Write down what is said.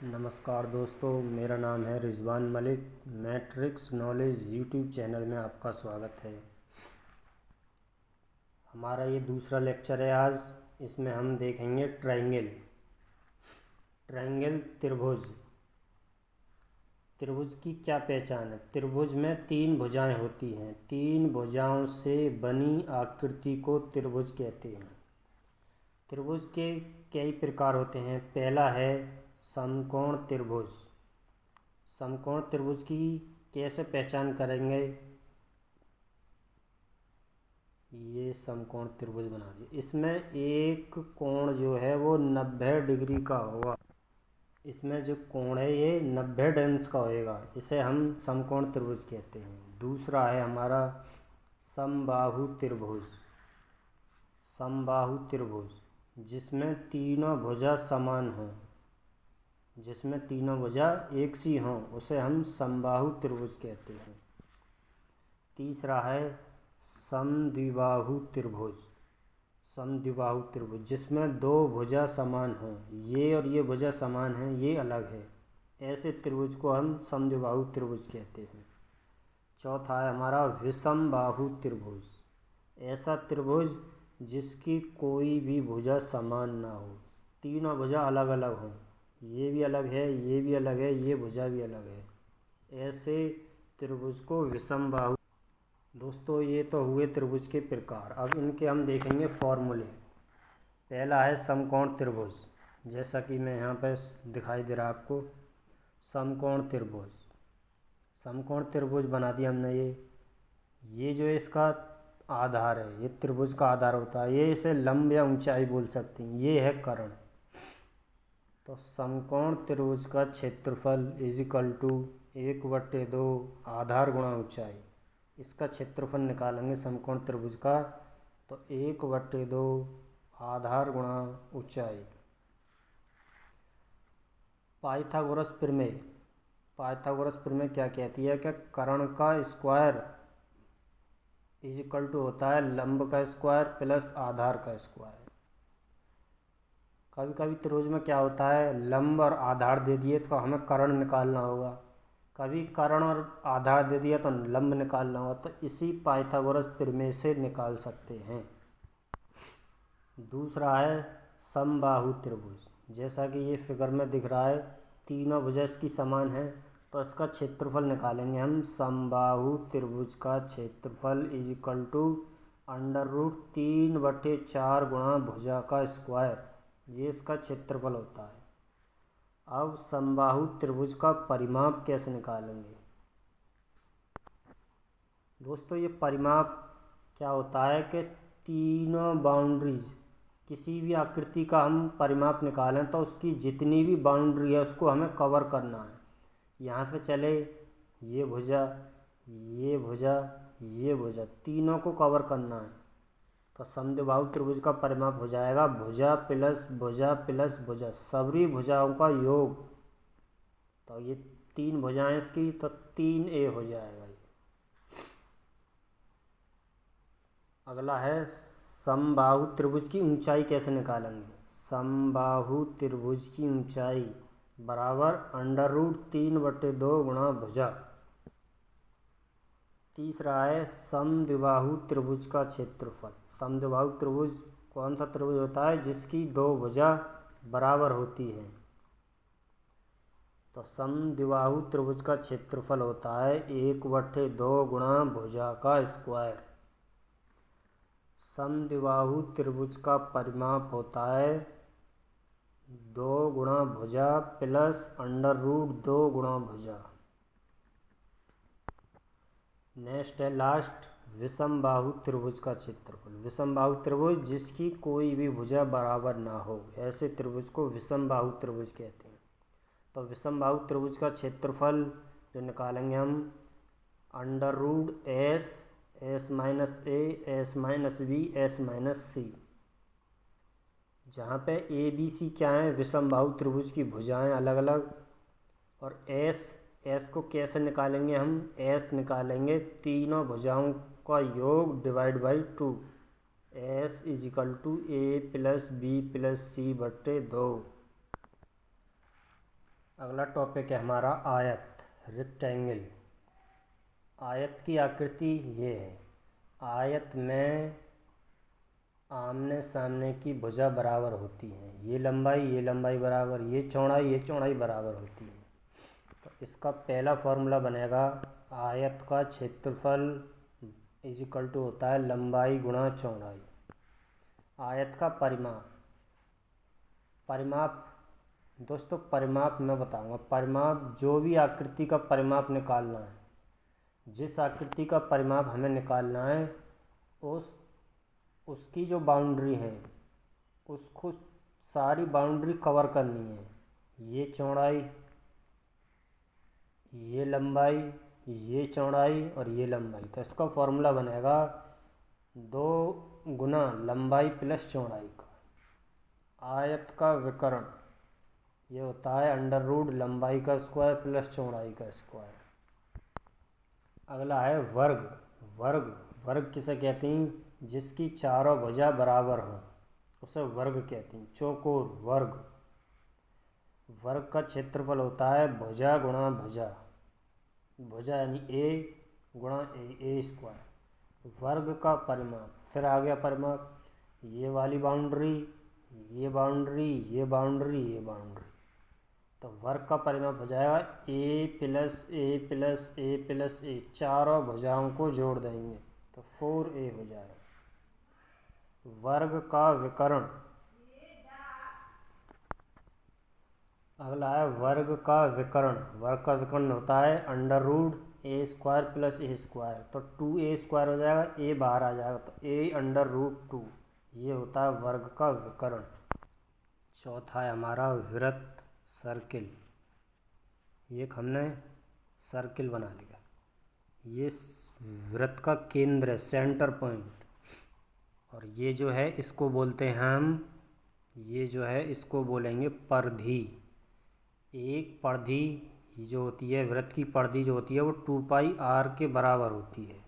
नमस्कार दोस्तों, मेरा नाम है Rizwan Malik. Matrix knowledge YouTube channel में आपका स्वागत है। हमारा ये दूसरा लेक्चर है आज। इसमें हम देखेंगे ट्रायंगल त्रिभुज। त्रिभुज की क्या पहचान है? त्रिभुज में तीन भुजाएं होती हैं। तीन भुजाओं से बनी आकृति को त्रिभुज कहते हैं। त्रिभुज के कई प्रकार होते हैं। पहला है समकोण त्रिभुज। समकोण त्रिभुज की कैसे पहचान करेंगे? ये समकोण त्रिभुज बना दिए। इसमें एक कोण जो है वो 90 डिग्री का होगा। इसमें जो कोण है ये 90 अंश का होएगा। इसे हम समकोण त्रिभुज कहते हैं। दूसरा है हमारा समबाहु त्रिभुज। समबाहु त्रिभुज जिसमें तीनों भुजा समान हों, जिसमें तीनों भुजा एक सी हों, उसे हम समबाहु त्रिभुज कहते हैं। तीसरा है समद्विबाहु त्रिभुज। समद्विबाहु त्रिभुज जिसमें दो भुजा समान हों, ये और ये भुजा समान हैं, ये अलग है, ऐसे त्रिभुज को हम समद्विबाहु त्रिभुज कहते हैं। चौथा है हमारा विषमबाहु त्रिभुज। ऐसा त्रिभुज जिसकी कोई भी भुजा समान ना हो, तीनों भुजा अलग अलग हों, ये भी अलग है, ये भी अलग है, ये भुजा भी अलग है, ऐसे त्रिभुज को विषमबाहु। दोस्तों ये तो हुए त्रिभुज के प्रकार। अब इनके हम देखेंगे फॉर्मूले। पहला है समकोण त्रिभुज, जैसा कि मैं यहाँ पर दिखाई दे रहा आपको। समकोण त्रिभुज, समकोण त्रिभुज बना दिया हमने। ये जो इसका आधार है, ये त्रिभुज का आधार होता है। ये इसे लंब या ऊंचाई बोल सकते हैं। ये है कर्ण। तो समकोण त्रिभुज का क्षेत्रफल इजिकल टू 1/2 आधार गुणा ऊंचाई। इसका क्षेत्रफल निकालेंगे समकोण त्रिभुज का, तो 1/2 आधार गुणा ऊंचाई। पाइथागोरस प्रमेय। पाइथागोरस प्रमेय क्या कहती है कि कर्ण का स्क्वायर इजिकल टू होता है लंब का स्क्वायर प्लस आधार का स्क्वायर। कभी कभी त्रिभुज में क्या होता है, लंब और आधार दे दिए तो हमें कर्ण निकालना होगा, कभी कर्ण और आधार दे दिया तो लंब निकालना होगा। तो इसी पाइथागोरस प्रमेय से निकाल सकते हैं। दूसरा है समबाहु त्रिभुज। जैसा कि ये फिगर में दिख रहा है, तीनों भुजा इसकी समान है, तो इसका क्षेत्रफल निकालेंगे हम। समबाहु त्रिभुज का क्षेत्रफल इजिकल टू √3/4 गुणा भुजा का स्क्वायर। ये इसका क्षेत्रफल होता है। अब समबाहु त्रिभुज का परिमाप कैसे निकालेंगे? दोस्तों ये परिमाप क्या होता है कि तीनों बाउंड्रीज, किसी भी आकृति का हम परिमाप निकालें तो उसकी जितनी भी बाउंड्री है उसको हमें कवर करना है। यहाँ से चले ये भुजा, ये भुजा, ये भुजा, तीनों को कवर करना है। तो समद्विबाहु त्रिभुज का परिमाप हो जाएगा भुजा प्लस भुजा प्लस भुजा, सभी भुजाओं का योग। तो ये तीन भुजाएं इसकी, तो 3a हो जाएगा। अगला है समबाहु त्रिभुज की ऊंचाई कैसे निकालेंगे? समबाहु त्रिभुज की ऊंचाई बराबर √3/2 गुणा भुजा। तीसरा है समद्विबाहु त्रिभुज का क्षेत्रफल। समद्विबाहु त्रिभुज कौन सा त्रिभुज होता है? जिसकी दो भुजा बराबर होती हैं। तो समद्विबाहु त्रिभुज का क्षेत्रफल होता है 1/2 गुणा भुजा का स्क्वायर। समद्विबाहु त्रिभुज का परिमाप होता है 2 गुणा भुजा प्लस √2 गुणा भुजा। नेक्स्ट है लास्ट विषमबाहु त्रिभुज का क्षेत्रफल। विषमबाहु त्रिभुज जिसकी कोई भी भुजा बराबर ना हो, ऐसे त्रिभुज को विषमबाहु त्रिभुज कहते हैं। तो विषमबाहु त्रिभुज का क्षेत्रफल जो निकालेंगे हम, √s s-a s-b s-c, जहाँ पे a b c क्या है? विषमबाहु त्रिभुज की भुजाएं अलग अलग। और s को कैसे निकालेंगे हम? s निकालेंगे तीनों भुजाओं का योग divide by 2। s is equal to a plus b plus c/2। अगला टॉपिक है हमारा आयत, रेक्टेंगल। आयत की आकृति ये है। आयत में आमने सामने की भुजा बराबर होती है। ये लंबाई बराबर, ये चौड़ाई बराबर होती है। तो इसका पहला फॉर्मूला बनेगा, आयत का क्षेत्रफल इज इक्वल टू होता है लंबाई गुणा चौड़ाई। आयत का परिमाप दोस्तों, परिमाप मैं बताऊंगा। परिमाप, जो भी आकृति का परिमाप निकालना है, जिस आकृति का परिमाप हमें निकालना है, उसकी जो बाउंड्री है उसको सारी बाउंड्री कवर करनी है। ये चौड़ाई, ये लंबाई, ये चौड़ाई और ये लंबाई। तो इसका फॉर्मूला बनेगा 2 गुना लंबाई प्लस चौड़ाई का। आयत का विकर्ण ये होता है अंडर रूट लंबाई का स्क्वायर प्लस चौड़ाई का स्क्वायर। अगला है वर्ग किसे कहते हैं? जिसकी चारों भुजा बराबर हों उसे वर्ग कहते हैं। चौकोर, वर्ग का क्षेत्रफल होता है भुजा गुणा भुजा यानी ए गुणा ए स्क्वायर। वर्ग का परिमाप, फिर आ गया परिमाप, ये वाली बाउंड्री, ये बाउंड्री, ये बाउंड्री, ये बाउंड्री। तो वर्ग का परिमाप हो जाएगा ए प्लस ए प्लस ए प्लस ए। चारों भुजाओं को जोड़ देंगे तो 4a हो जाएगा। वर्ग का विकर्ण, अगला है वर्ग का विकर्ण होता है अंडर रूट ए स्क्वायर प्लस ए स्क्वायर। तो 2a स्क्वायर हो जाएगा, a बाहर आ जाएगा तो a अंडर रूट 2। ये होता है वर्ग का विकर्ण। चौथा है हमारा वृत्त, सर्किल। ये हमने सर्किल बना लिया। ये वृत्त का केंद्र है, सेंटर पॉइंट। और ये जो है इसको बोलते हैं हम, ये जो है इसको बोलेंगे परिधि। एक परिधि जो होती है, वृत्त की परिधि जो होती है वो 2πr के बराबर होती है।